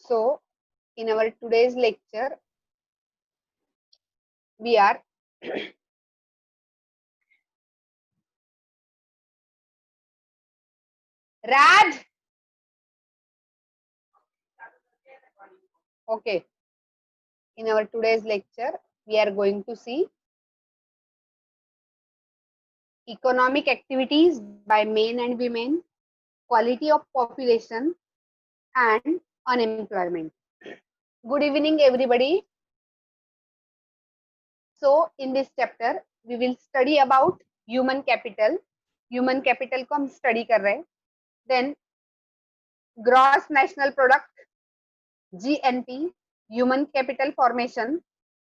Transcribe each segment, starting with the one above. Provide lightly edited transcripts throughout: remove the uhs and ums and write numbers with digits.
So, in our today's lecture, we are Raj. Okay. In our today's lecture, we are going to see economic activities by men and women, quality of population, and unemployment. Good evening, everybody. So, in this chapter, we will study about human capital. Human capital को हम study कर रहे हैं. Then, gross national product (GNP), human capital formation,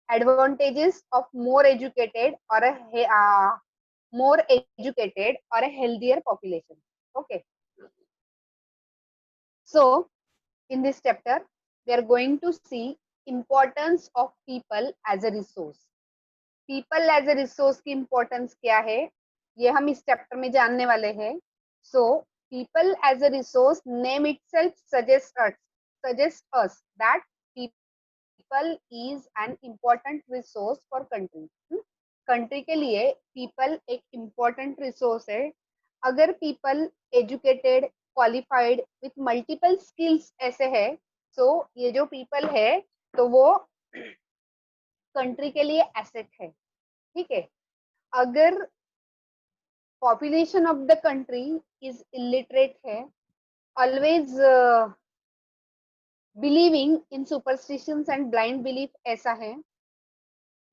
advantages of more educated or a healthier population. Okay. So, in this chapter, we are going to see importance of people as a resource. People as a resource की importance क्या है, ये हम इस chapter में जानने वाले हैं. So, people as a resource, name itself suggests us that people is an important resource for country. Country के लिए पीपल एक इम्पोर्टेंट रिसोर्स है. अगर people educated, qualified with multiple skills ऐसे है, तो ये जो पीपल है तो वो कंट्री के लिए एसेट है. ठीक है. अगर population of the country is illiterate है, always believing in superstitions and blind belief ऐसा है,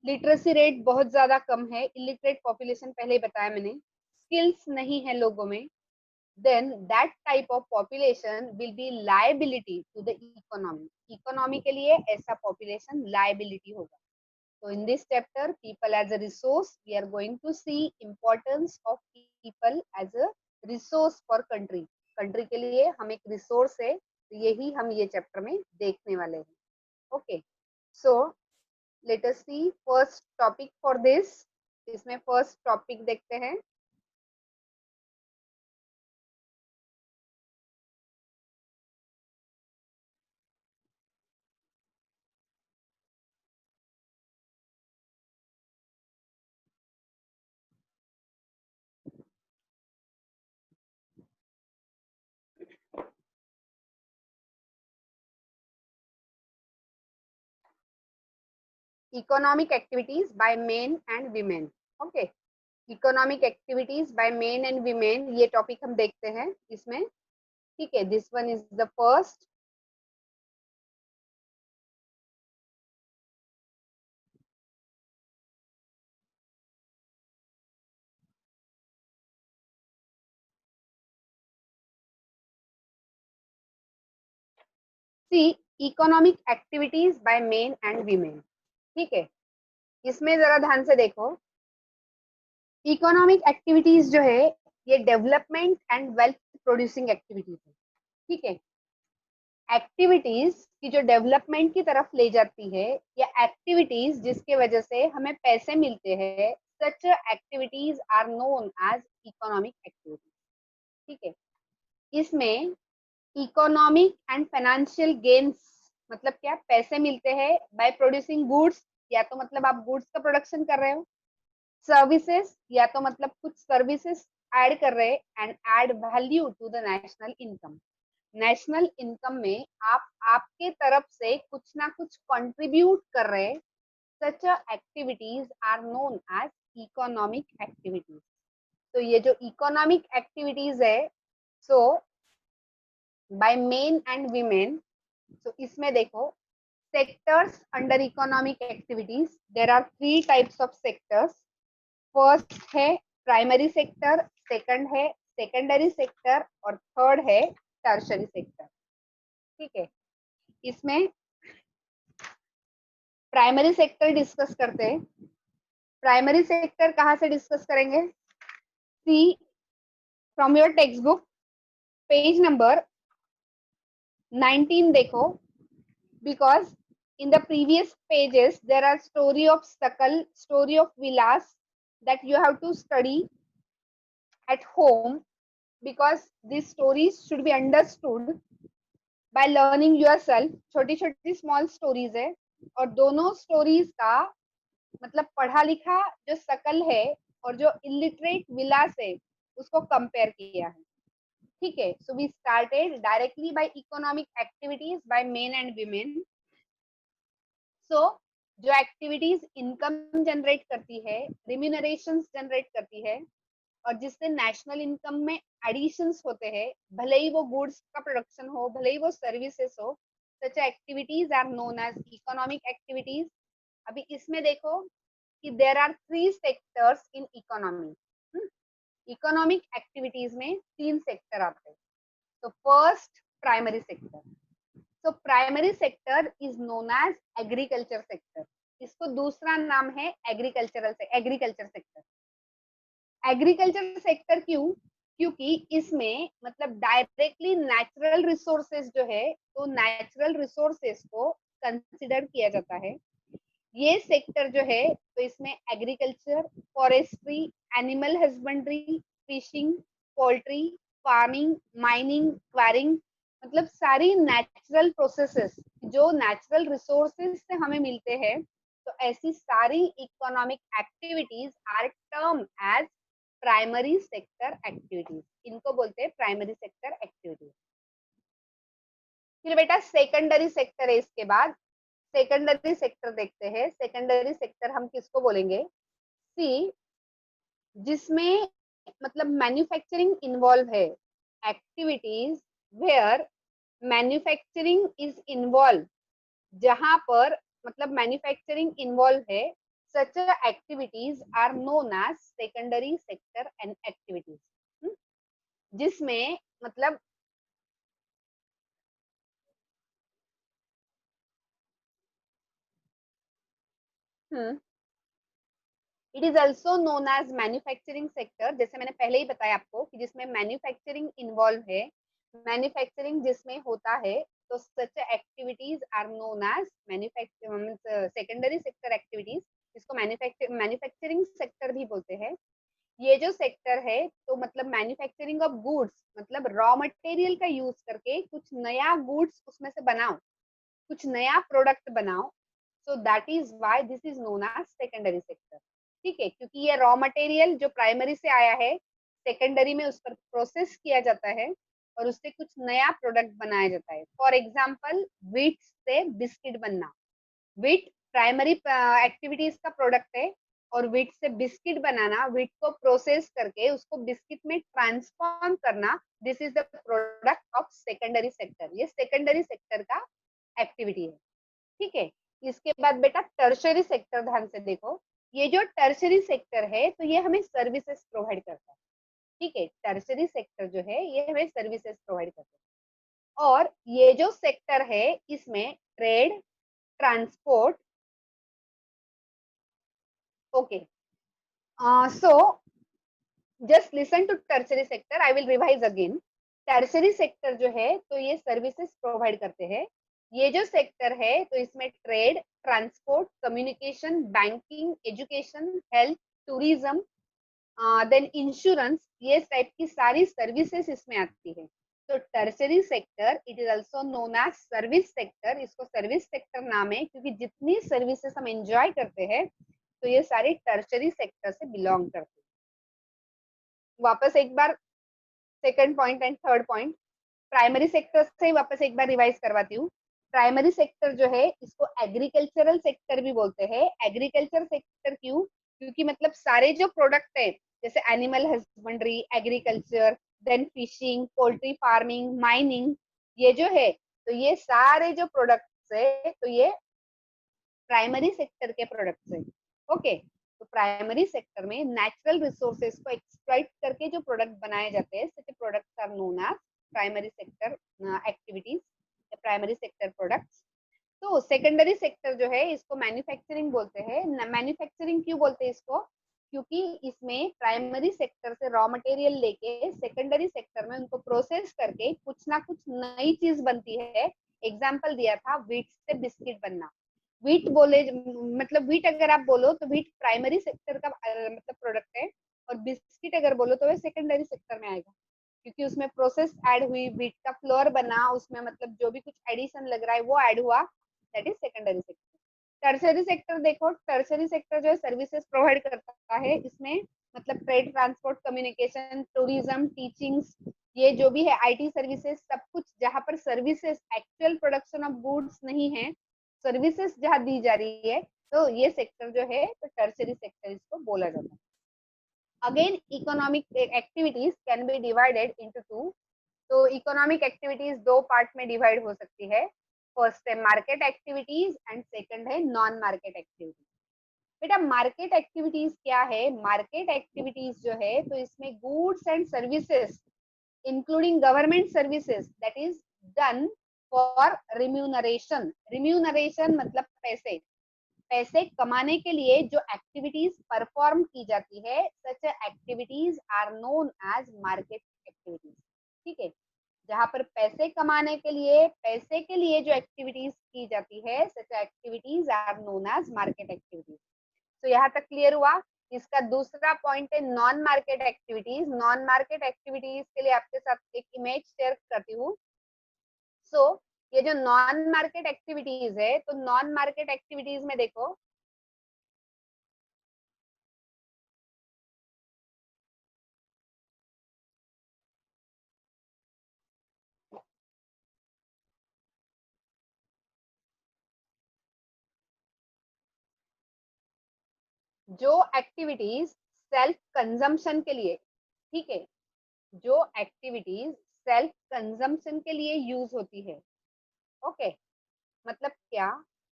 लिटरेसी रेट बहुत ज्यादा कम है, इलिटरेट पॉपुलेशन पहले ही बताया मैंने, स्किल्स नहीं है लोगों में, then that type of population will be liability to the economy. Economy के लिए ऐसा पॉपुलेशन लाइबिलिटी होगा. So in this chapter, people as a resource, we are going to see importance of people as a resource for country. Country के लिए हम एक resource है, तो यही हम ये चैप्टर में देखने वाले हैं. Okay. So let us see first topic for this. इसमें फर्स्ट टॉपिक देखते हैं. Economic activities by men and women. Okay. Economic activities by men and women, ये टॉपिक हम देखते हैं इसमें. ठीक है. This one is the first. See economic activities by men and women. ठीक है. इसमें जरा ध्यान से देखो. इकोनॉमिक एक्टिविटीज जो है ये development and wealth producing activities है. ठीक है. एक्टिविटीज की जो डेवलपमेंट की तरफ ले जाती है, या एक्टिविटीज जिसके वजह से हमें पैसे मिलते हैं, such activities are known as economic activities. ठीक है. इसमें इकोनॉमिक एंड फाइनेंशियल गेन्स मतलब क्या, पैसे मिलते हैं बाय प्रोड्यूसिंग गुड्स, या तो मतलब आप गुड्स का प्रोडक्शन कर रहे हो, सर्विसेज या तो मतलब कुछ सर्विसेज ऐड कर रहे हैं, and add value to the national income. National income में आप आपके तरफ से कुछ ना कुछ कंट्रीब्यूट कर रहे हैं. Such activities are known as economic activities. तो ये जो इकोनॉमिक एक्टिविटीज है, so by men and women, तो इसमें देखो sectors under economic activities. There are 3 types of sectors. First है प्राइमरी सेक्टर, सेकंड है सेकेंडरी सेक्टर, और थर्ड है टर्शरी सेक्टर. ठीक है. इसमें प्राइमरी सेक्टर डिस्कस करते हैं. प्राइमरी सेक्टर कहाँ से डिस्कस करेंगे? See from your text book page number 19 देखो, because in the previous pages there are story of Sakal, story of Vilas that you have to study at home, because these stories should be understood by learning yourself, छोटी छोटी small stories है, और दोनों stories का मतलब पढ़ा लिखा जो शकल है और जो इलिटरेट विलास है उसको कंपेयर किया है, ठीक है। So we started directly by economic activities by men and women. So जो एक्टिविटीज इनकम जनरेट करती है, रिम्यूनरेशन जनरेट करती है, और जिससे नेशनल इनकम में एडिशंस होते हैं, भले ही वो गुड्स का प्रोडक्शन हो, भले ही वो सर्विसेज हो, such activities are known as economic activities. अभी इसमें देखो कि there are 3 sectors in economy. Economic activities में 3 सेक्टर आते हैं। तो फर्स्ट, प्राइमरी सेक्टर। तो primary sector is known as agriculture sector. इसको दूसरा नाम है एग्रीकल्चर सेक्टर। एग्रीकल्चर सेक्टर क्यों? क्योंकि इसमें मतलब डायरेक्टली नेचुरल रिसोर्सेज जो है, तो नेचुरल रिसोर्सेज को कंसिडर किया जाता है। ये सेक्टर जो है, तो इसमें agriculture, forestry, animal husbandry, fishing, poultry, farming, mining, quarrying, मतलब सारी नेचुरल प्रोसेसेस जो नेचुरल रिसोर्सेज से हमें मिलते हैं, तो ऐसी सारी economic activities are term as primary sector activities. इनको बोलते हैं प्राइमरी सेक्टर एक्टिविटीज। फिर बेटा सेकेंडरी सेक्टर है इसके बाद। सेकेंडरी सेक्टर देखते हैं। सेकेंडरी सेक्टर हम किसको बोलेंगे? सी, जिसमें मतलब मैन्युफैक्चरिंग इन्वॉल्व है, activities where manufacturing is involve, जहां पर मतलब मैन्युफैक्चरिंग इन्वॉल्व है, such activities are known as secondary sector and activities. जिसमें मतलब it is also known as manufacturing sector, जैसे मैंने पहले ही बताया आपको कि जिसमें मैन्युफैक्चरिंग इन्वॉल्व है, मैन्युफैक्चरिंग जिसमें होता है, तो such activities are known as manufacture secondary sector activities. इसको मैन्युफैक्चरिंग सेक्टर भी बोलते हैं। ये जो सेक्टर है, तो मतलब मैन्युफैक्चरिंग ऑफ गुड्स, मतलब रॉ मटेरियल का यूज करके कुछ नया गुड्स उसमें से बनाओ, कुछ नया प्रोडक्ट बनाओ, so that is why this is known as secondary sector. ठीक है, क्योंकि ये रॉ मटेरियल जो प्राइमरी से आया है, सेकेंडरी में उस पर प्रोसेस किया जाता है और उससे कुछ नया प्रोडक्ट बनाया जाता है। फॉर एग्जाम्पल, व्हीट से बिस्किट बनना, व्हीट प्राइमरी एक्टिविटीज का प्रोडक्ट है, और व्हीट से बिस्किट बनाना, व्हीट को प्रोसेस करके उसको बिस्किट में ट्रांसफॉर्म करना, this is the product of secondary sector. ये सेकेंडरी सेक्टर का एक्टिविटी है। ठीक है। इसके बाद बेटा टर्शरी सेक्टर, ध्यान से देखो। ये जो टर्शरी सेक्टर है, तो ये हमें सर्विसेज प्रोवाइड करता है। ठीक है, टर्शरी सेक्टर जो है ये हमें सर्विसेज प्रोवाइड करता है। और ये जो सेक्टर है, इसमें trade, transport, okay, so just listen to tertiary sector, I will revise again. Tertiary sector जो है, तो ये सर्विसेज प्रोवाइड करते हैं। ये जो सेक्टर है, तो इसमें trade, transport, communication, banking, education, health, tourism, then insurance, ये टाइप की सारी सर्विसेज इसमें आती है। तो tertiary sector it is also known as service sector. इसको सर्विस सेक्टर नाम है क्योंकि जितनी सर्विसेज हम एंजॉय करते हैं, तो ये सारी टर्शरी सेक्टर से बिलोंग करते हैं। वापस एक बार second point and third point, primary sector से वापस एक बार रिवाइज करवाती हूँ। प्राइमरी सेक्टर जो है, इसको एग्रीकल्चरल सेक्टर भी बोलते हैं। एग्रीकल्चर सेक्टर क्यों? क्योंकि मतलब सारे जो प्रोडक्ट है, जैसे animal husbandry, agriculture, then fishing, poultry farming, mining, ये जो है, तो ये सारे जो प्रोडक्ट्स है, तो ये प्राइमरी सेक्टर के प्रोडक्ट्स है। ओके। तो प्राइमरी सेक्टर में नेचुरल रिसोर्सेज को एक्सप्लॉइट करके जो प्रोडक्ट बनाए जाते हैं, such products are known as primary sector activities, primary sector products. तो सेकेंडरी सेक्टर जो है, इसको मैन्युफैक्चरिंग बोलते हैं। मैन्युफैक्चरिंग क्यों बोलते हैं इसको? क्योंकि इसमें प्राइमरी सेक्टर से रॉ मटेरियल लेके सेकेंडरी सेक्टर में उनको प्रोसेस करके कुछ ना कुछ नई चीज बनती है। एग्जाम्पल दिया था व्हीट से बिस्किट बनना। व्हीट बोले मतलब व्हीट अगर आप बोलो तो व्हीट प्राइमरी सेक्टर का मतलब प्रोडक्ट है, और बिस्किट अगर बोलो तो वह सेकेंडरी सेक्टर में आएगा। क्योंकि उसमें प्रोसेस ऐड हुई, व्हीट का फ्लोर बना, उसमें मतलब जो भी कुछ एडिशन लग रहा है वो ऐड हुआ, that is secondary sector. Tertiary sector देखो, टर्सरी सेक्टर जो है सर्विसेज प्रोवाइड करता है, इसमें मतलब trade, transport, communication, tourism, teachings, ये जो भी है आईटी सर्विसेज, सब कुछ जहां पर services, actual production of goods नहीं है, सर्विसेज जहां दी जा रही है, तो ये सेक्टर जो है तो टर्सरी सेक्टर इसको बोला जाता है। Again economic activities can be divided into two. तो इकोनॉमिक एक्टिविटीज दो पार्ट में डिवाइड हो सकती है। फर्स्ट है मार्केट एक्टिविटीज एंड सेकंड है नॉन मार्केट एक्टिविटीज। बेटा मार्केट एक्टिविटीज क्या है? मार्केट एक्टिविटीज जो है तो इसमें goods and services including government services that is done for remuneration. Remuneration मतलब पैसे, पैसे कमाने के लिए जो एक्टिविटीज परफॉर्म की जाती है, such activities are known as market activities. ठीक है, जहां पर पैसे कमाने के लिए, पैसे के लिए जो एक्टिविटीज की जाती है, such activities are known as market activities. तो यहाँ तक क्लियर हुआ। इसका दूसरा पॉइंट है non market activities. Non market activities के लिए आपके साथ एक इमेज शेयर करती हूँ। सो ये जो नॉन मार्केट एक्टिविटीज है, तो नॉन मार्केट एक्टिविटीज में देखो, जो एक्टिविटीज सेल्फ कंजम्पशन के लिए, ठीक है, जो एक्टिविटीज सेल्फ कंजम्पशन के लिए यूज होती है, ओके, मतलब क्या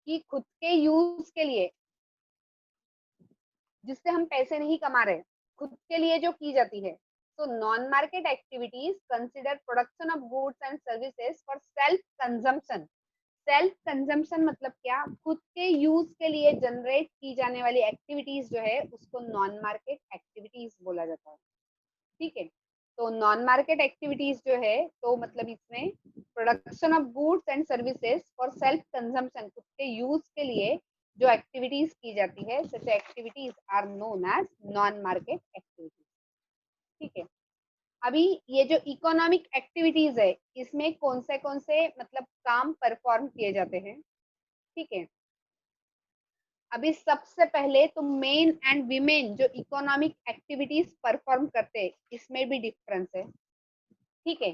कि खुद के यूज के लिए, जिससे हम पैसे नहीं कमा रहे, खुद के लिए जो की जाती है, तो non market activities consider production of goods and services for self consumption. Self consumption मतलब क्या? खुद के यूज के लिए जनरेट की जाने वाली एक्टिविटीज जो है उसको नॉन मार्केट एक्टिविटीज बोला जाता है। ठीक है, तो नॉन मार्केट एक्टिविटीज जो है तो मतलब इसमें production of goods and services for self consumption, खुद के यूज के लिए जो एक्टिविटीज की जाती है, such activities are known as non market activities. ठीक है, अभी ये जो इकोनॉमिक एक्टिविटीज है, इसमें कौन से मतलब काम परफॉर्म किए जाते हैं। ठीक है, अभी सबसे पहले तो मेन एंड वीमेन जो इकोनॉमिक एक्टिविटीज परफॉर्म करते हैं, इसमें भी डिफरेंस है। ठीक है,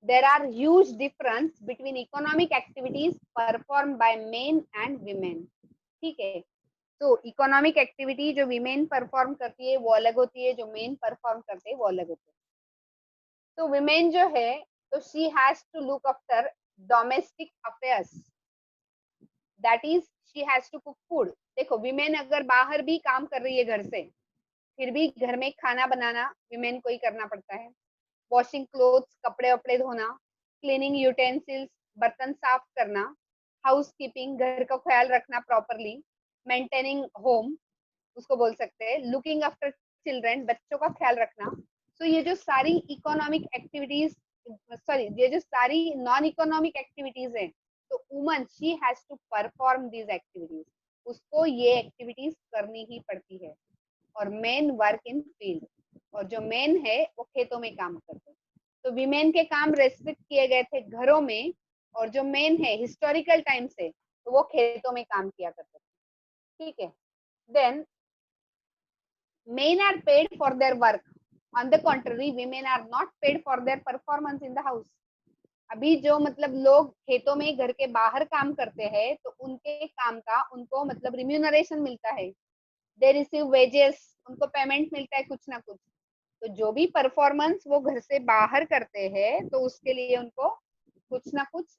there are huge difference between economic activities perform by men and women. ठीक है, तो इकोनॉमिक एक्टिविटी जो वीमेन परफॉर्म करती है वो अलग होती है, जो मेन परफॉर्म करते हैं वो अलग होते हैं। तो वीमेन जो है तो she has to look after domestic affairs, that is she has to cook food. देखो वीमेन अगर बाहर भी काम कर रही है घर से, फिर भी घर में खाना बनाना वीमेन को ही करना पड़ता है। वॉशिंग क्लोथ्स, कपड़े वपड़े धोना, क्लीनिंग यूटेंसिल्स, बर्तन साफ करना, हाउस कीपिंग, घर का ख्याल रखना प्रॉपरली, मेंटेनिंग होम उसको बोल सकते हैं, लुकिंग आफ्टर चिल्ड्रन, बच्चों का ख्याल रखना। तो ये जो सारी इकोनॉमिक एक्टिविटीज, सॉरी ये जो सारी नॉन इकोनॉमिक एक्टिविटीज है, तो woman she has to perform these activities, उसको ये एक्टिविटीज करनी ही पड़ती है। और मेन वर्क इन फील्ड, और जो मेन है वो खेतों में काम करते हैं। तो वीमेन के काम रेस्ट्रिक्ट किए गए थे घरों में, और जो मेन है हिस्टोरिकल टाइम से तो वो खेतों में काम किया करते थे। ठीक है, then men are paid for their work, on the contrary women are not paid for their performance in the house। अभी जो मतलब लोग खेतों में घर के बाहर काम करते हैं, तो उनके काम का उनको मतलब रिम्यूनरेशन मिलता है, दे रिसीव वेजेस, उनको पेमेंट मिलता है कुछ ना कुछ। तो जो भी परफॉर्मेंस वो घर से बाहर करते हैं तो उसके लिए उनको कुछ ना कुछ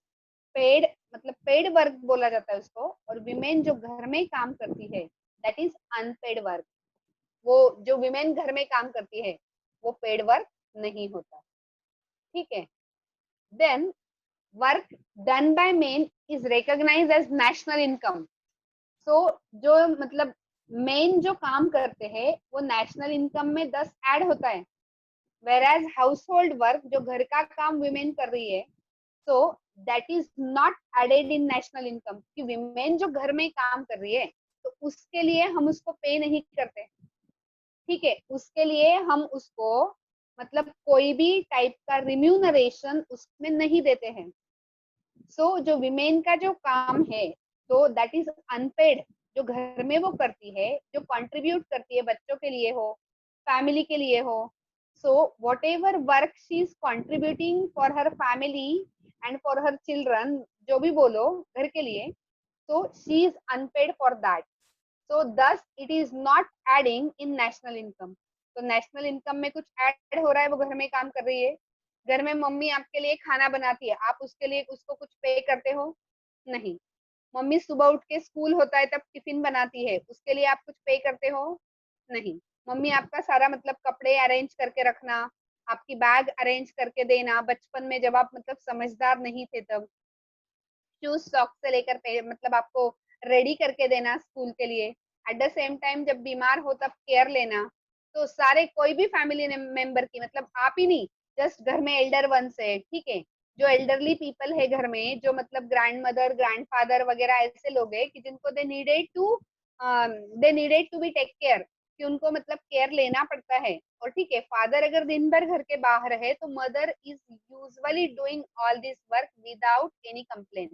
पेड, मतलब पेड वर्क बोला जाता है उसको। और विमेन जो घर में काम करती है दैट इज अनपेड वर्क। वो जो विमेन घर में काम करती है वो पेड वर्क नहीं होता। ठीक है, then work done by men is recognized as national income. So जो मतलब मेन जो काम करते हैं वो नेशनल इनकम में 10 ऐड होता है, whereas household work जो घर का काम विमेन कर रही है, so that is not added in national income, कि विमेन जो घर में काम कर रही है तो उसके लिए हम उसको पे नहीं करते। ठीक है, उसके लिए हम उसको मतलब कोई भी टाइप का रिम्यूनरेशन उसमें नहीं देते हैं। सो जो विमेन का जो काम है, तो दैट इज अनपेड, जो घर में वो करती है, जो कंट्रीब्यूट करती है, बच्चों के लिए हो, फैमिली के लिए हो। So what ever work she is contributing for her family and for her children, जो भी बोलो घर के लिए, so she is unpaid for that. So thus it is not adding in national income. तो नेशनल इनकम में कुछ add हो रहा है, वो घर में काम कर रही है। घर में मम्मी आपके लिए खाना बनाती है, आप उसके लिए उसको कुछ पे करते हो? नहीं। मम्मी सुबह उठ के स्कूल होता है तब टिफिन बनाती है, उसके लिए आप कुछ पे करते हो? नहीं। मम्मी आपका सारा मतलब कपड़े अरेंज करके रखना, आपकी बैग अरेंज करके देना, बचपन में जब आप मतलब समझदार नहीं थे तब, शूज सॉक्स से लेकर मतलब आपको रेडी करके देना स्कूल के लिए। एट द सेम टाइम जब बीमार हो तब केयर लेना। तो सारे कोई भी फैमिली मेंबर की, मतलब आप ही नहीं, जस्ट घर में एल्डर वन से, ठीक है, जो एल्डरली पीपल है घर में, जो मतलब ग्रैंड मदर ग्रैंड फादर वगैरह ऐसे लोग हैं कि जिनको they needed to be take care, कि उनको मतलब केयर लेना पड़ता है। और ठीक है, फादर अगर दिन भर घर के बाहर है तो mother is usually doing all this work without any complain.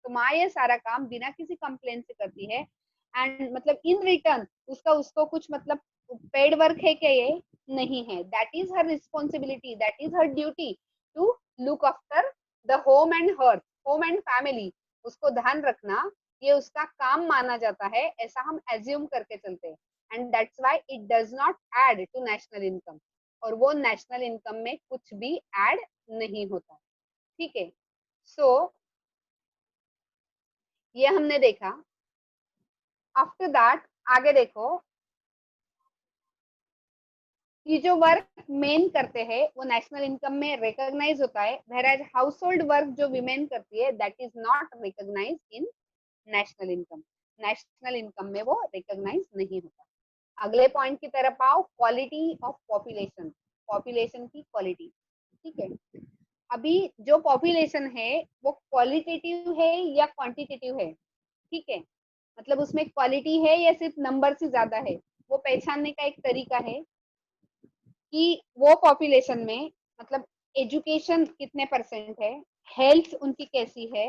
तो माँ ये सारा काम बिना किसी कंप्लेन से करती है, एंड मतलब इन रिटर्न उसका उसको कुछ मतलब पेड वर्क है क्या? ये नहीं है। That is her responsibility, that is her duty to look after the home and family. उसको ध्यान रखना, ये उसका काम माना जाता है, ऐसा हम एज्यूम करके चलते हैं। And that's why it does not add to national income, और वो नेशनल इनकम में कुछ भी ऐड नहीं होता। ठीक है। सो ये हमने देखा। आफ्टर दैट आगे देखो, ये जो वर्क मेन करते हैं वो नेशनल इनकम में रिकॉग्नाइज होता है, whereas हाउस होल्ड वर्क जो विमेन करती है that is not recognise in national income. National income में वो रिकॉग्नाइज नहीं होता। अगले पॉइंट की तरफ आओ, क्वालिटी ऑफ पॉपुलेशन, पॉपुलेशन की क्वालिटी। ठीक है, अभी जो पॉपुलेशन है वो क्वालिटेटिव है या क्वांटिटेटिव है? ठीक है, मतलब उसमें क्वालिटी है या सिर्फ नंबर से ज्यादा है? वो पहचानने का एक तरीका है कि वो पॉपुलेशन में मतलब एजुकेशन कितने परसेंट है, हेल्थ उनकी कैसी है,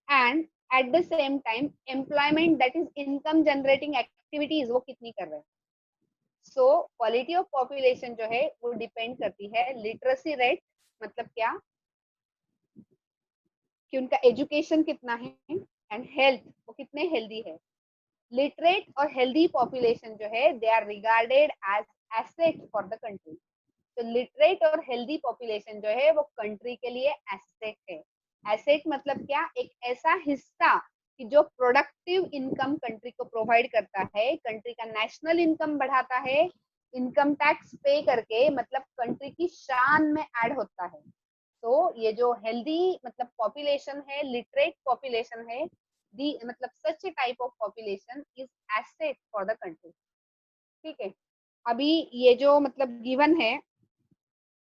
and at the same time employment that is income generating activities वो कितनी कर रहे हैं। सो क्वालिटी ऑफ पॉपुलेशन जो है वो डिपेंड करती है लिटरेसी रेट, मतलब क्या कि उनका एजुकेशन कितना है, एंड हेल्थ वो कितने हेल्दी है। लिटरेट और हेल्दी पॉपुलेशन जो है they are regarded as asset for the country. तो लिटरेट और हेल्दी पॉपुलेशन जो है वो कंट्री के लिए एसेट है। एसेट मतलब क्या? एक ऐसा हिस्सा कि जो प्रोडक्टिव इनकम कंट्री को प्रोवाइड करता है, कंट्री का नेशनल इनकम बढ़ाता है, इनकम टैक्स पे करके, मतलब कंट्री की शान में ऐड होता है। तो ये जो हेल्दी मतलब पॉपुलेशन है, लिटरेट पॉपुलेशन है, दी मतलब such type of population is asset for the country. ठीक है, अभी ये जो मतलब गिवन है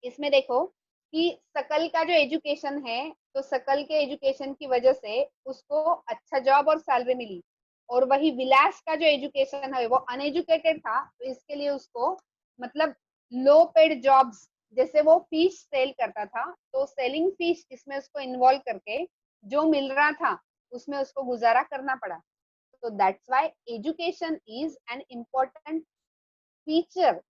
इसमें देखो कि सकल का जो एजुकेशन है, तो सकल के एजुकेशन की वजह से उसको अच्छा जॉब और सैलरी मिली, और वही विलास का जो एजुकेशन है वो अनएजुकेटेड था, तो इसके लिए उसको मतलब लो पेड जॉब्स, जैसे वो फिश सेल करता था तो सेलिंग फिश इसमें उसको इन्वॉल्व करके जो मिल रहा था उसमें उसको गुजारा करना पड़ा। तो that's why education is an important feature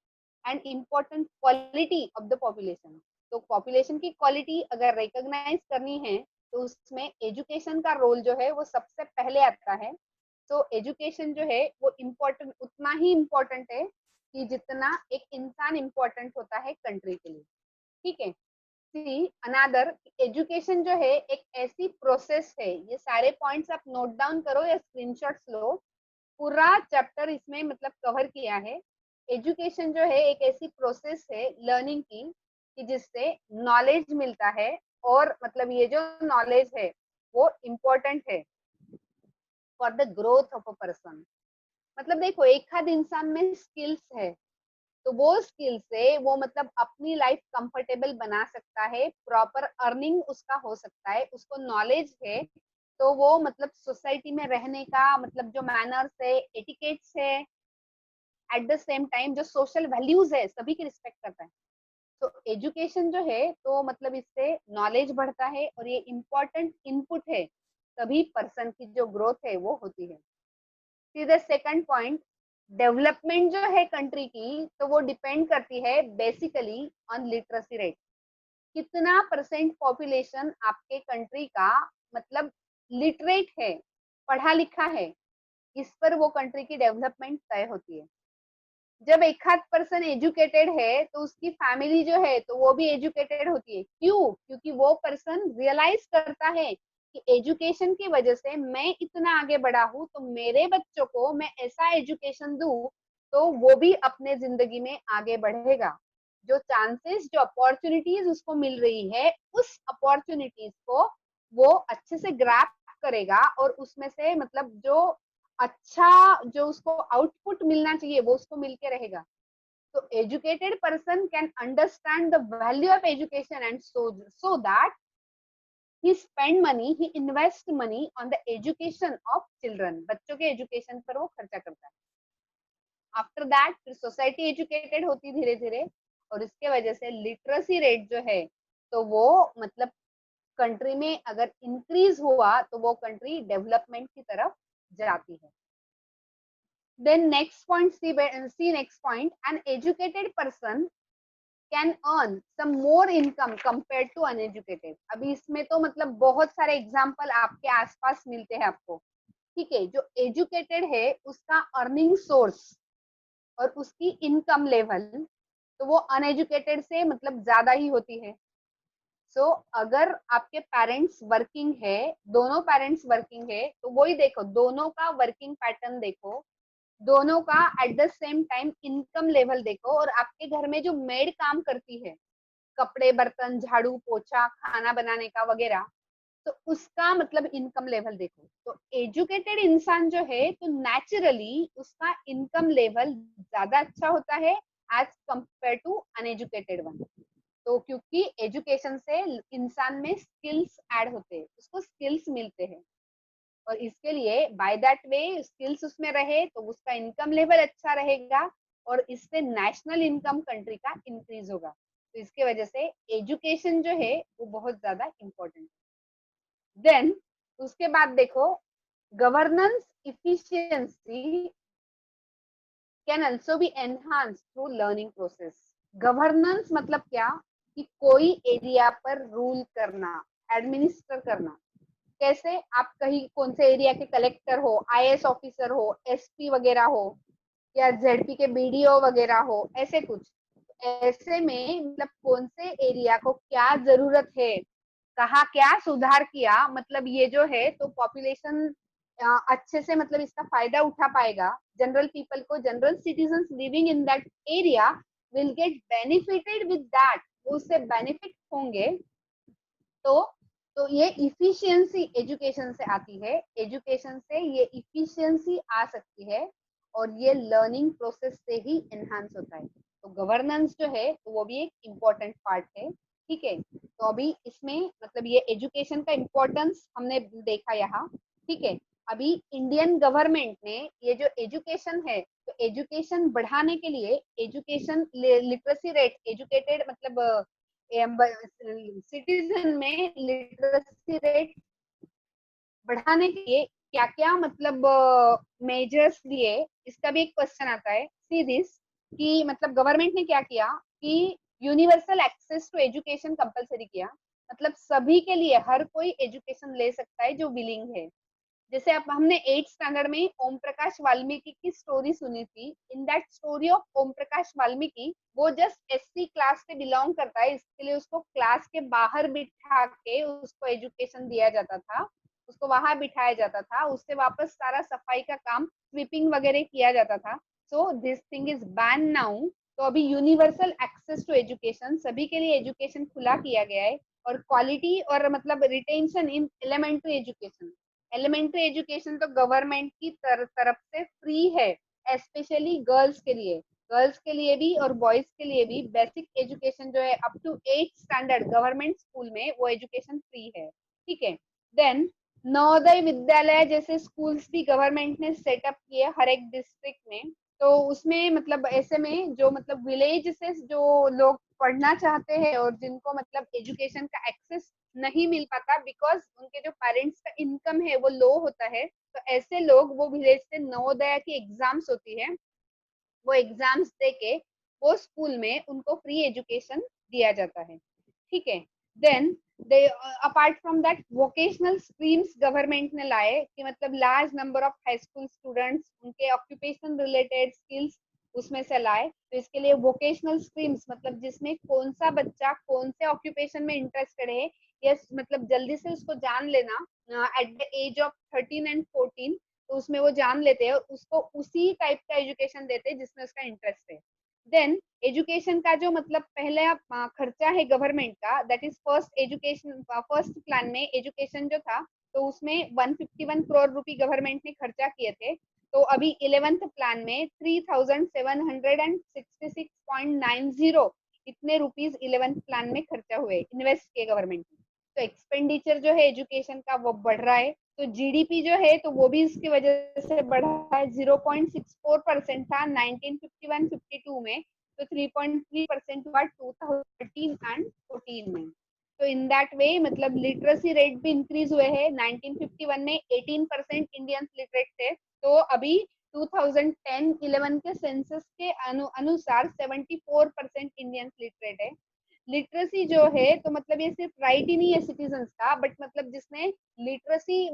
and important quality of the population. तो पॉपुलेशन की क्वालिटी अगर रिकॉग्नाइज करनी है तो उसमें एजुकेशन का रोल जो है वो सबसे पहले आता है। तो एजुकेशन जो है वो इम्पोर्टेंट, उतना ही इम्पोर्टेंट है कि जितना एक इंसान इम्पोर्टेंट होता है कंट्री के लिए। ठीक है, सी अनादर, एजुकेशन जो है एक ऐसी प्रोसेस है, ये सारे पॉइंट्स आप नोट डाउन करो या स्क्रीनशॉट्स लो, पूरा चैप्टर इसमें मतलब कवर किया है। एजुकेशन जो है एक ऐसी प्रोसेस है लर्निंग की कि जिससे नॉलेज मिलता है, और मतलब ये जो नॉलेज है वो इम्पोर्टेंट है for the growth of a person. मतलब देखो, एक आध इंसान में स्किल्स है तो वो स्किल से वो मतलब अपनी लाइफ कंफर्टेबल बना सकता है, प्रॉपर अर्निंग उसका हो सकता है, उसको नॉलेज है, तो वो मतलब सोसाइटी में रहने का मतलब जो मैनर्स है, एटिकेट्स है, एट द सेम टाइम जो सोशल वैल्यूज है सभी की रिस्पेक्ट करता है। तो एजुकेशन जो है तो मतलब इससे नॉलेज बढ़ता है और ये इम्पोर्टेंट इनपुट है, तभी पर्सन की जो ग्रोथ है वो होती है। सीधे सेकंड पॉइंट, डेवलपमेंट जो है कंट्री की तो वो डिपेंड करती है बेसिकली ऑन लिटरेसी रेट। कितना परसेंट पॉपुलेशन आपके कंट्री का मतलब लिटरेट है, पढ़ा लिखा है, इस पर वो कंट्री की डेवलपमेंट तय होती है। जब एक आध पर्सन एजुकेटेड है तो उसकी फैमिली जो है तो वो भी एजुकेटेड होती है। क्यों? क्योंकि वो पर्सन रियलाइज करता है कि एजुकेशन की वजह से मैं इतना आगे बढ़ा हूँ, तो मेरे बच्चों को मैं ऐसा एजुकेशन दूं तो वो भी अपने जिंदगी में आगे बढ़ेगा। जो चांसेस, जो अपॉर्चुनिटीज उसको मिल रही है, उस अपॉर्चुनिटीज को वो अच्छे से ग्रैप करेगा और उसमें से मतलब जो अच्छा, जो उसको आउटपुट मिलना चाहिए वो उसको मिलके रहेगा। तो educated person can understand the value of education and so that he spend money, he invest money on the education of children, बच्चों के एजुकेशन पर वो खर्चा करता है। आफ्टर दैट फिर सोसाइटी एजुकेटेड होती धीरे धीरे, और इसके वजह से लिटरेसी रेट जो है तो वो मतलब कंट्री में अगर इंक्रीज हुआ तो वो कंट्री डेवलपमेंट की तरफ जाती है। Then next point, see next point, an educated person can earn some more income compared to uneducated। अभी इसमें तो मतलब बहुत सारे एग्जाम्पल आपके आसपास मिलते हैं आपको। ठीक है, जो एजुकेटेड है उसका अर्निंग सोर्स और उसकी इनकम लेवल तो वो अनएजुकेटेड से मतलब ज्यादा ही होती है। सो अगर आपके पेरेंट्स वर्किंग है, दोनों पेरेंट्स वर्किंग है, तो वही देखो, दोनों का वर्किंग पैटर्न देखो, दोनों का at the same time income level देखो, और आपके घर में जो मेड काम करती है, कपड़े बर्तन झाड़ू पोछा खाना बनाने का वगैरह, तो उसका मतलब इनकम लेवल देखो। तो एजुकेटेड इंसान जो है तो नेचुरली उसका इनकम लेवल ज्यादा अच्छा होता है as compare to uneducated one. तो क्योंकि एजुकेशन से इंसान में स्किल्स ऐड होते हैं, उसको स्किल्स मिलते हैं, और इसके लिए बाय दैट वे स्किल्स उसमें रहे तो उसका इनकम लेवल अच्छा रहेगा, और इससे नेशनल इनकम कंट्री का इंक्रीज होगा। तो इसके वजह से एजुकेशन जो है वो बहुत ज्यादा इम्पोर्टेंट है। देन उसके बाद देखो, governance efficiency can also be enhance through learning process. Governance मतलब क्या? कि कोई एरिया पर रूल करना, एडमिनिस्टर करना। कैसे? आप कहीं कौन से एरिया के कलेक्टर हो, आईएएस ऑफिसर हो, एसपी वगैरह हो, या जेडपी के बीडीओ वगैरह हो, ऐसे कुछ। ऐसे में मतलब कौन से एरिया को क्या जरूरत है, कहा क्या सुधार किया, मतलब ये जो है तो पॉपुलेशन अच्छे से मतलब इसका फायदा उठा पाएगा। जनरल पीपल को, general citizen living in that area will get benefited with that, उससे बेनिफिट होंगे। तो तो ये इफिशियंसी एजुकेशन से आती है, एजुकेशन से ये इफिशियंसी आ सकती है, और ये लर्निंग प्रोसेस से ही एनहांस होता है। तो गवर्नेंस जो है तो वो भी एक इम्पोर्टेंट पार्ट है। ठीक है, तो अभी इसमें मतलब ये एजुकेशन का इम्पोर्टेंस हमने देखा यहाँ। ठीक है, अभी इंडियन गवर्नमेंट ने ये जो एजुकेशन है तो एजुकेशन बढ़ाने के लिए, एजुकेशन लिटरेसी रेट, एजुकेटेड मतलब सिटीजन में लिटरेसी रेट बढ़ाने के लिए क्या क्या मतलब मेजर्स लिए, इसका भी एक क्वेश्चन आता है। सी दिस, कि मतलब गवर्नमेंट ने क्या किया कि universal access to education compulsory किया। मतलब सभी के लिए हर कोई एजुकेशन ले सकता है जो विलिंग है। जैसे अब हमने 8th स्टैंडर्ड में ओम प्रकाश वाल्मीकि की स्टोरी सुनी थी। In that story of Om Prakash Valmiki, वो जस्ट एससी क्लास से बिलोंग करता है, इसके लिए उसको क्लास के बाहर बिठा के उसको एजुकेशन दिया जाता था, उसको वहां बिठाया जाता था, उससे वापस सारा सफाई का काम, स्वीपिंग वगैरह किया जाता था। So this thing is ban now. तो अभी यूनिवर्सल एक्सेस टू एजुकेशन, सभी के लिए एजुकेशन खुला किया गया है, और क्वालिटी और मतलब retention in elementary education, elementary education तो गवर्नमेंट की तरफ से फ्री है, स्पेशली गर्ल्स के लिए, गर्ल्स के लिए भी और बॉयज के लिए भी बेसिक एजुकेशन जो है up to 8th standard government school में वो एजुकेशन फ्री है। ठीक है, देन नवोदय विद्यालय जैसे स्कूल्स भी गवर्नमेंट ने सेटअप किए हर एक डिस्ट्रिक्ट में। तो उसमें मतलब ऐसे में जो मतलब विलेज से जो लोग पढ़ना चाहते हैं और जिनको मतलब एजुकेशन का एक्सेस नहीं मिल पाता बिकॉज उनके जो पेरेंट्स का इनकम है वो लो होता है, तो ऐसे लोग वो विलेज से नवोदया की एग्जाम्स होती है, वो एग्जाम्स दे के वो स्कूल में उनको फ्री एजुकेशन दिया जाता है। ठीक है। Then they apart from that vocational streams government ने लाए कि मतलब large number of high school students उनके ऑक्यूपेशन रिलेटेड स्किल्स उसमें से लाए, तो इसके लिए वोकेशनल स्ट्रीम्स मतलब जिसमें कौन सा बच्चा कौन से ऑक्यूपेशन में इंटरेस्टेड है, यस मतलब जल्दी से उसको जान लेना at the age of 13 and 14, तो उसमें वो जान लेते हैं, उसको उसी टाइप का एजुकेशन देते हैं जिसमें उसका इंटरेस्ट है। देन एजुकेशन का जो मतलब पहले खर्चा है गवर्नमेंट का, that is first education, first plan में एजुकेशन जो था तो उसमें 151 करोड़ रुपए गवर्नमेंट ने खर्चा किए थे। तो अभी 11th प्लान में 3766.90 इतने रुपीज 11th प्लान में खर्चा हुए, इन्वेस्ट किए गवर्नमेंट ने। तो एक्सपेंडिचर जो है एजुकेशन का वो बढ़ रहा है, तो जीडीपी जो है तो वो भी इसकी वजह से बढ़ा है। 0.64% था 1951-52 में, तो 3.3% हुआ 2013 and 14 में। तो इन दैट वे मतलब लिटरेसी रेट भी इंक्रीज हुए हैं। 1951 में 18% इंडियंस लिटरेट थे, तो अभी 2010-11 के सेंसस के अनुसार 74% इंडियंस लिटरेट है। लिटरेसी जो है तो मतलब ये सिर्फ राइट ही नहीं है सिटीजन्स का, बट मतलब जिसने लिटरेसी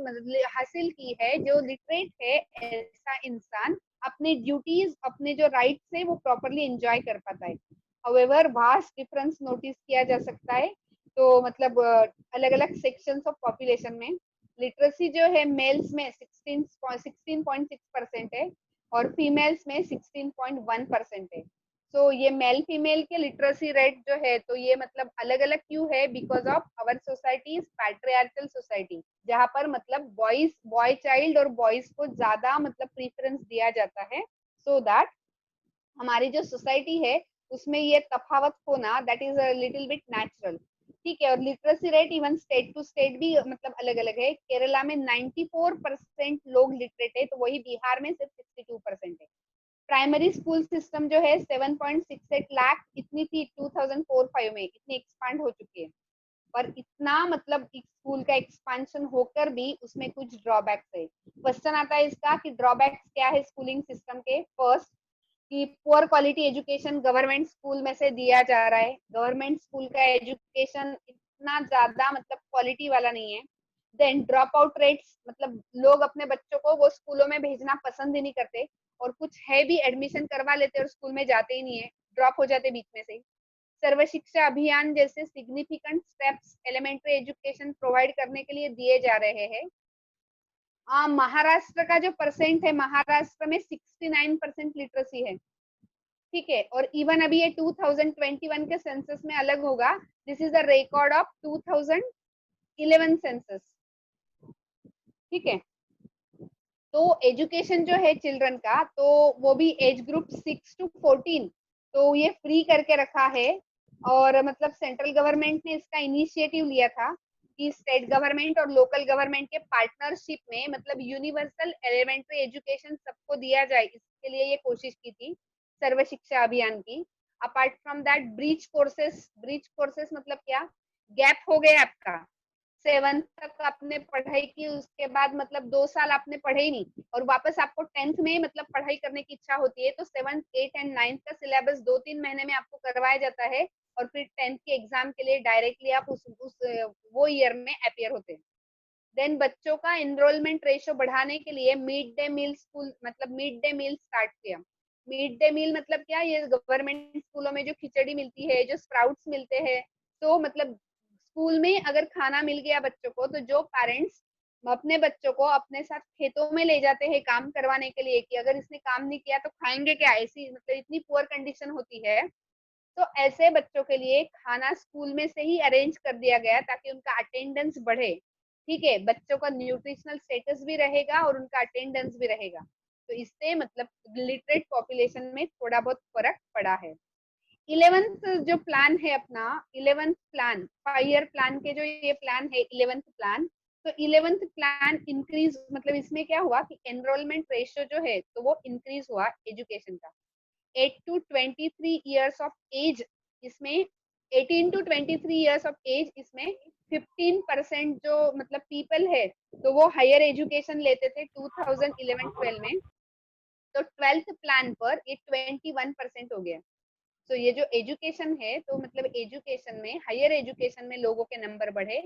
हासिल की है, जो लिटरेट है ऐसा इंसान अपने ड्यूटीज अपने जो राइट्स है वो प्रॉपरली एंजॉय कर पाता है। हाउएवर वास्ट डिफरेंस नोटिस किया जा सकता है, तो मतलब अलग अलग सेक्शंस ऑफ पॉपुलेशन में लिटरेसी जो है मेल्स में 16.6% है और फीमेल्स में 16.1% है। सो ये मेल फीमेल के लिटरेसी रेट जो है तो ये मतलब अलग अलग क्यों है, because of our society is patriarchal society, जहाँ पर मतलब बॉयज बॉय चाइल्ड और बॉयज को ज्यादा मतलब प्रीफरेंस दिया जाता है, सो दैट हमारी जो सोसाइटी है उसमें ये तफावत होना that is a little bit natural. ठीक है। और literacy rate even state to state भी मतलब अलग अलग है। केरला में 94% लोग लिटरेट है, तो वही बिहार में सिर्फ 62% है। प्राइमरी स्कूल सिस्टम जो है 7.68 लाख इतनी थी 2004-05 में, इतनी एक्सपांड हो चुकी है। पर इतना मतलब स्कूल का एक्सपांशन होकर भी उसमें कुछ ड्रॉबैक्स है। क्वेश्चन आता है इसका कि ड्रॉबैक्स क्या है स्कूलिंग सिस्टम के। फर्स्ट कि poor quality education government school में से दिया जा रहा है, गवर्नमेंट स्कूल का एजुकेशन इतना ज्यादा मतलब क्वालिटी वाला नहीं है। देन ड्रॉप आउट रेट्स मतलब लोग अपने बच्चों को वो स्कूलों में भेजना पसंद ही नहीं करते, और कुछ है भी एडमिशन करवा लेते और स्कूल में जाते ही नहीं है, ड्रॉप हो जाते बीच में से। सर्व शिक्षा अभियान जैसे significant steps elementary education provide करने के लिए दिए जा रहे हैं। महाराष्ट्र का जो परसेंट है, महाराष्ट्र में 69% लिटरेसी है। ठीक है। और इवन अभी ये 2021 के सेंसस में अलग होगा, this is the record of 2011 census. ठीक है। तो एजुकेशन जो है चिल्ड्रन का तो वो भी एज ग्रुप 6 to 14, तो ये फ्री करके रखा है। और मतलब सेंट्रल गवर्नमेंट ने इसका इनिशिएटिव लिया था कि स्टेट गवर्नमेंट और लोकल गवर्नमेंट के पार्टनरशिप में मतलब यूनिवर्सल एलिमेंट्री एजुकेशन सबको दिया जाए, इसके लिए ये कोशिश की थी सर्व शिक्षा अभियान की। Apart from that bridge courses मतलब क्या, गैप हो गया आपका 7th तक आपने पढ़ाई की, उसके बाद मतलब 2 साल आपने पढ़े ही नहीं और वापस आपको 10th में मतलब पढ़ाई करने की इच्छा होती है, तो 7th 8th एंड 9th का सिलेबस 2-3 महीने में आपको करवाया जाता है और फिर 10th के एग्जाम के लिए डायरेक्टली आप उस वो ईयर में अपियर होते हैं। देन बच्चों का एनरोलमेंट रेशियो बढ़ाने के लिए मिड डे मील स्कूल मतलब मिड डे मील स्टार्ट किया। मिड डे मील मतलब क्या, ये गवर्नमेंट स्कूलों में जो खिचड़ी मिलती है, जो स्प्राउट्स मिलते हैं, तो मतलब स्कूल में अगर खाना मिल गया बच्चों को, तो जो पेरेंट्स अपने बच्चों को अपने साथ खेतों में ले जाते हैं काम करवाने के लिए कि अगर इसने काम नहीं किया तो खाएंगे क्या, ऐसी मतलब इतनी पुअर कंडीशन होती है, तो ऐसे बच्चों के लिए खाना स्कूल में से ही अरेंज कर दिया गया ताकि उनका अटेंडेंस बढ़े। ठीक है। बच्चों का न्यूट्रिशनल स्टेटस भी रहेगा और उनका अटेंडेंस भी रहेगा, तो इससे मतलब लिटरेट पॉपुलेशन में थोड़ा बहुत फर्क पड़ा है। 11th जो प्लान है अपना, 11th प्लान 5 ईयर प्लान के जो ये प्लान है 11th प्लान, तो 11th प्लान इंक्रीज, मतलब इसमें क्या हुआ कि एनरोलमेंट रेशियो जो है तो वो इंक्रीज हुआ एजुकेशन का। 8 to 23 years of age, इसमें 18 to 23 years of age, इसमें 15% जो मतलब पीपल है तो वो हायर एजुकेशन लेते थे 2011-12 में। तो 12th प्लान पर ये 21% हो गया। तो ये जो एजुकेशन है तो मतलब एजुकेशन में, हायर एजुकेशन में लोगों के नंबर बढ़े,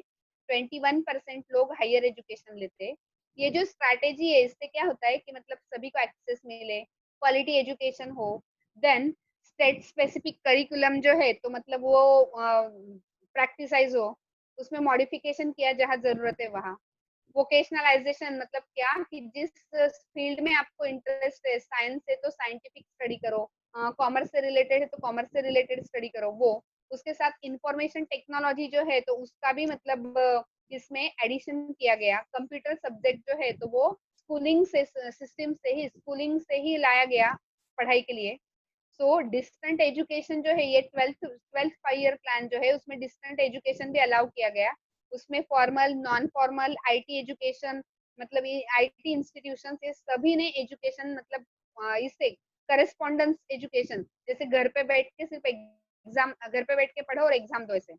21% लोग हायर एजुकेशन लेते। ये जो स्ट्रैटेजी है इससे क्या होता है कि मतलब सभी को एक्सेस मिले, क्वालिटी एजुकेशन हो, देन स्टेट स्पेसिफिक करिकुलम जो है तो मतलब वो प्रैक्टिसाइज हो, उसमें मॉडिफिकेशन किया जहाँ जरूरत है वहाँ। वोकेशनलाइजेशन मतलब क्या कि जिस फील्ड में आपको इंटरेस्ट है, साइंस है तो साइंटिफिक स्टडी करो, कॉमर्स से रिलेटेड है तो कॉमर्स से रिलेटेड स्टडी करो वो। उसके साथ इंफॉर्मेशन टेक्नोलॉजी जो है तो उसका भी मतलब इसमें एडिशन किया गया। कंप्यूटर सब्जेक्ट जो है तो वो स्कूलिंग से, सिस्टम से ही, स्कूलिंग से ही लाया गया पढ़ाई के लिए। सो डिस्टेंट एजुकेशन जो है ये 12th 5 ईयर प्लान जो है उसमें डिस्टेंट एजुकेशन भी अलाउ किया गया। उसमें formal, non formal, IT education, मतलब ये आईटी इंस्टीट्यूशन से सभी ने एजुकेशन मतलब इससे करस्पॉन्डेंस एजुकेशन, जैसे घर पे बैठ के सिर्फ एग्जाम, घर पे बैठ के पढ़ो और एग्जाम दो ऐसे।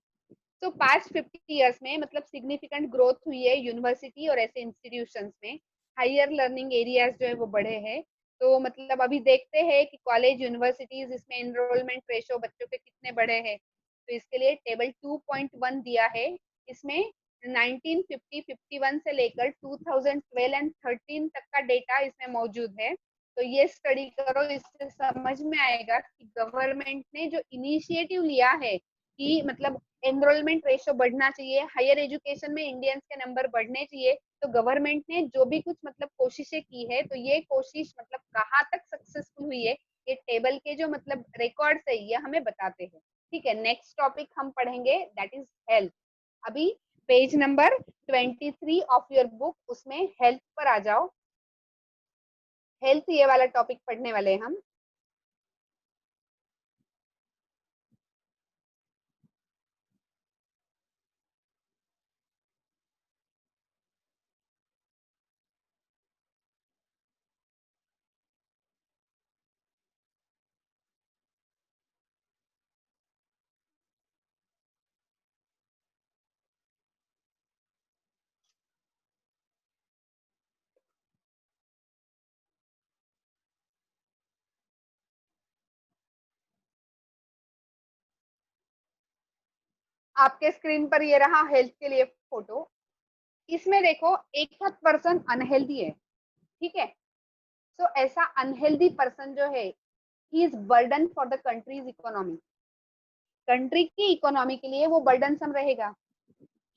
तो पास्ट 50 ईयर्स में मतलब सिग्निफिकेंट ग्रोथ हुई है यूनिवर्सिटी और ऐसे इंस्टीट्यूशंस में। हायर लर्निंग एरियाज जो है वो बढ़े हैं। तो मतलब अभी देखते हैं कि कॉलेज, यूनिवर्सिटीज, इसमें एनरोलमेंट रेशो बच्चों के कितने बढ़े हैं। तो इसके लिए टेबल 2.1 दिया है। इसमें 1950-51 से लेकर 2012 एंड 13 तक का डेटा इसमें मौजूद है। तो ये स्टडी करो, इससे समझ में आएगा कि गवर्नमेंट ने जो इनिशिएटिव लिया है कि मतलब एनरोलमेंट रेशो बढ़ना चाहिए, हायर एजुकेशन में इंडियंस के नंबर बढ़ने चाहिए, तो गवर्नमेंट ने जो भी कुछ मतलब कोशिशें की है तो ये कोशिश मतलब कहाँ तक सक्सेसफुल हुई है, ये टेबल के जो मतलब रिकॉर्ड्स है ये हमें बताते हैं। ठीक है, नेक्स्ट टॉपिक हम पढ़ेंगे दैट इज हेल्थ। अभी page number 23 of your book, उसमें हेल्थ पर आ जाओ। हेल्थ ये वाला टॉपिक पढ़ने वाले हैं हम। आपके स्क्रीन पर ये रहा हेल्थ के लिए फोटो। इसमें देखो एक पर्सन अनहेल्दी है, ठीक है। सो ऐसा अनहेल्दी पर्सन जो है he is burden for the countries economy. Country की इकोनॉमी के लिए वो बर्डनसम रहेगा।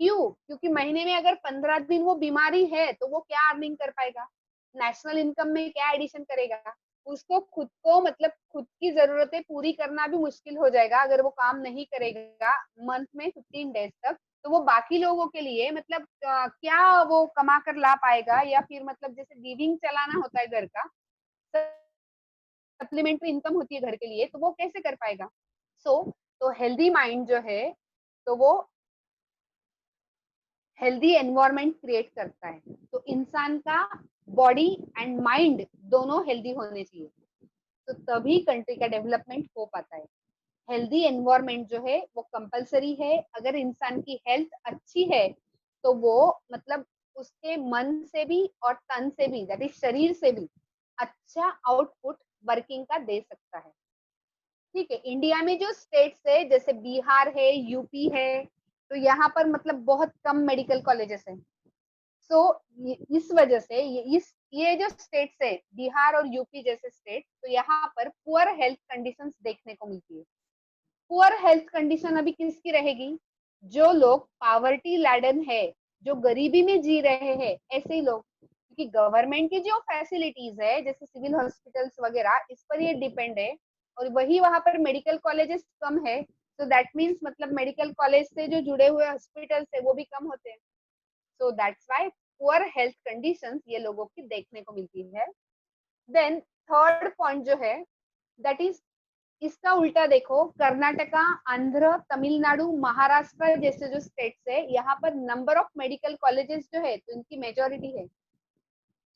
क्यों? क्योंकि महीने में अगर 15 दिन वो बीमारी है तो वो क्या अर्निंग कर पाएगा, नेशनल इनकम में क्या एडिशन करेगा? उसको खुद को मतलब खुद की जरूरतें पूरी करना भी मुश्किल हो जाएगा अगर वो काम नहीं करेगा मंथ में 15 डेज तक। तो वो बाकी लोगों के लिए मतलब क्या वो कमा कर ला पाएगा, या फिर मतलब जैसे लिविंग चलाना होता है घर का, सप्लीमेंट्री इनकम होती है घर के लिए, तो वो कैसे कर पाएगा? सो तो हेल्दी माइंड जो है तो वो हेल्दी एनवायरनमेंट क्रिएट करता है। तो इंसान का बॉडी एंड माइंड दोनों हेल्दी होने चाहिए, तो तभी कंट्री का डेवलपमेंट हो पाता है। हेल्दी एनवायरनमेंट जो है वो कंपलसरी है। अगर इंसान की हेल्थ अच्छी है तो वो मतलब उसके मन से भी और तन से भी, दैट इज शरीर से भी अच्छा आउटपुट वर्किंग का दे सकता है। ठीक है, इंडिया में जो स्टेट्स है जैसे बिहार है, यूपी है, तो यहाँ पर मतलब बहुत कम मेडिकल कॉलेजेस है। सो इस वजह से ये जो स्टेट्स है बिहार और यूपी जैसे स्टेट, तो यहाँ पर पुअर हेल्थ कंडीशंस देखने को मिलती है। पुअर हेल्थ कंडीशन अभी किसकी रहेगी? जो लोग पावर्टी लैडन है, जो गरीबी में जी रहे हैं, ऐसे ही लोग। क्योंकि गवर्नमेंट की जो फैसिलिटीज है जैसे सिविल हॉस्पिटल्स वगैरह, इस पर ये डिपेंड है, और वही वहां पर मेडिकल कॉलेजेस कम है। तो दैट मीन्स मतलब मेडिकल कॉलेज से जो जुड़े हुए हॉस्पिटल्स है वो भी कम होते हैं। So that's why poor health conditions ये लोगों की देखने को मिलती है। देन थर्ड पॉइंट जो है दैट इज इसका उल्टा देखो, कर्नाटका, आंध्र, तमिलनाडु, महाराष्ट्र जैसे जो स्टेट्स है, यहाँ पर नंबर ऑफ मेडिकल कॉलेजेस जो है तो इनकी मेजोरिटी है।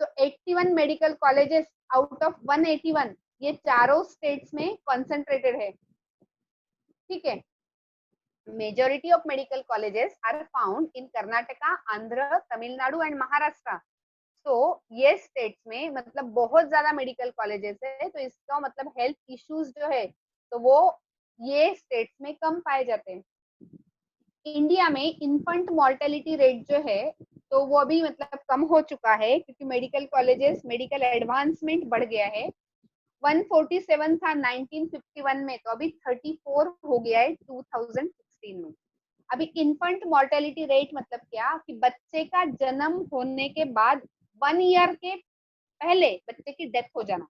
तो 81 मेडिकल कॉलेजेस आउट ऑफ 181 ये चारों स्टेट्स में कॉन्सेंट्रेटेड है। ठीक है, majority of medical colleges are found in Karnataka, Andhra, Tamil Nadu and Maharashtra. तो ये स्टेट्स में मतलब बहुत ज्यादा मेडिकल कॉलेजेस है, तो इसका मतलब हेल्थ इश्यूज जो है तो वो ये स्टेट्स में कम पाए जाते हैं। इंडिया में इन्फेंट मॉर्टेलिटी रेट जो है तो वो अभी मतलब कम हो चुका है, क्योंकि मेडिकल कॉलेजेस, मेडिकल एडवांसमेंट बढ़ गया है। 147 था 1951 में, तो अभी 34 हो गया है 2016 में। अभी इन्फेंट मॉर्टेलिटी रेट मतलब क्या, कि बच्चे का जन्म होने के बाद 1 ईयर के पहले बच्चे की डेथ हो जाना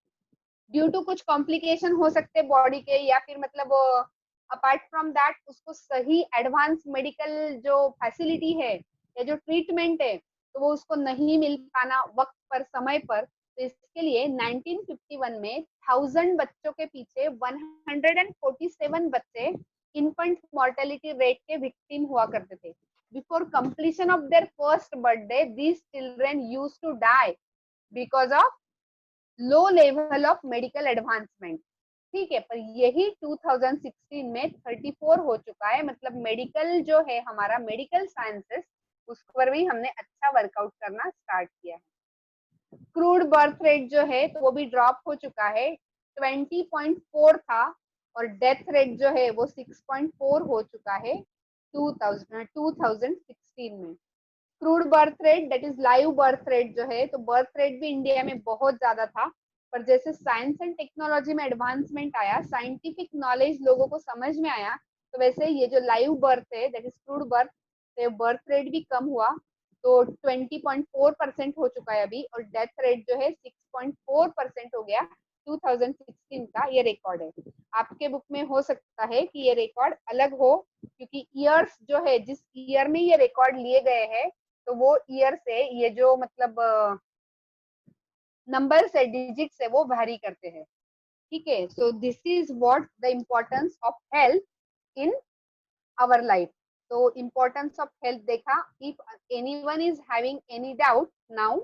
ड्यू टू कुछ कॉम्प्लिकेशन हो सकते बॉडी के, या फिर मतलब अपार्ट फ्रॉम दैट उसको सही एडवांस मेडिकल जो फैसिलिटी है या जो ट्रीटमेंट है तो वो उसको नहीं मिल पाना वक्त पर, समय पर। तो इसके लिए 1951 में 1000 बच्चों के पीछे 147 बच्चे इन्फेंट मॉर्टेलिटी रेट के विक्टिम हुआ करते थे। Before completion of their first birthday these children used to die because of low level of medical advancement. ठीक है, पर यही 2016 में 34 हो चुका है, मतलब मेडिकल जो है हमारा मेडिकल साइंसेस उस पर भी हमने अच्छा वर्कआउट करना स्टार्ट किया है। क्रूड बर्थ रेट जो है तो वो भी ड्रॉप हो चुका है, 20.4 था, और डेथ रेट जो है वो 6.4 हो चुका है 2016 में। Crude birth rate that is live birth rate जो है, तो बर्थ रेट भी इंडिया में बहुत ज्यादा था, पर जैसे साइंस एंड टेक्नोलॉजी में एडवांसमेंट आया, साइंटिफिक नॉलेज लोगों को समझ में आया, तो वैसे ये जो लाइव बर्थ है दैट इज क्रूड बर्थ, तो बर्थ रेट भी कम हुआ, तो 20.4% हो चुका है अभी, और डेथ रेट जो है 6.4% हो गया 2016 का। ये रिकॉर्ड है, आपके बुक में हो सकता है कि ये रिकॉर्ड अलग हो, क्योंकि ईयर्स जो है जिस ईयर में ये रिकॉर्ड लिए गए हैं तो वो ईयर से ये जो मतलब नंबर है, डिजिट्स है, वो वैरी करते हैं। ठीक है, so this is what the importance of health in our life. तो इम्पोर्टेंस ऑफ हेल्थ देखा। If anyone is having any doubt now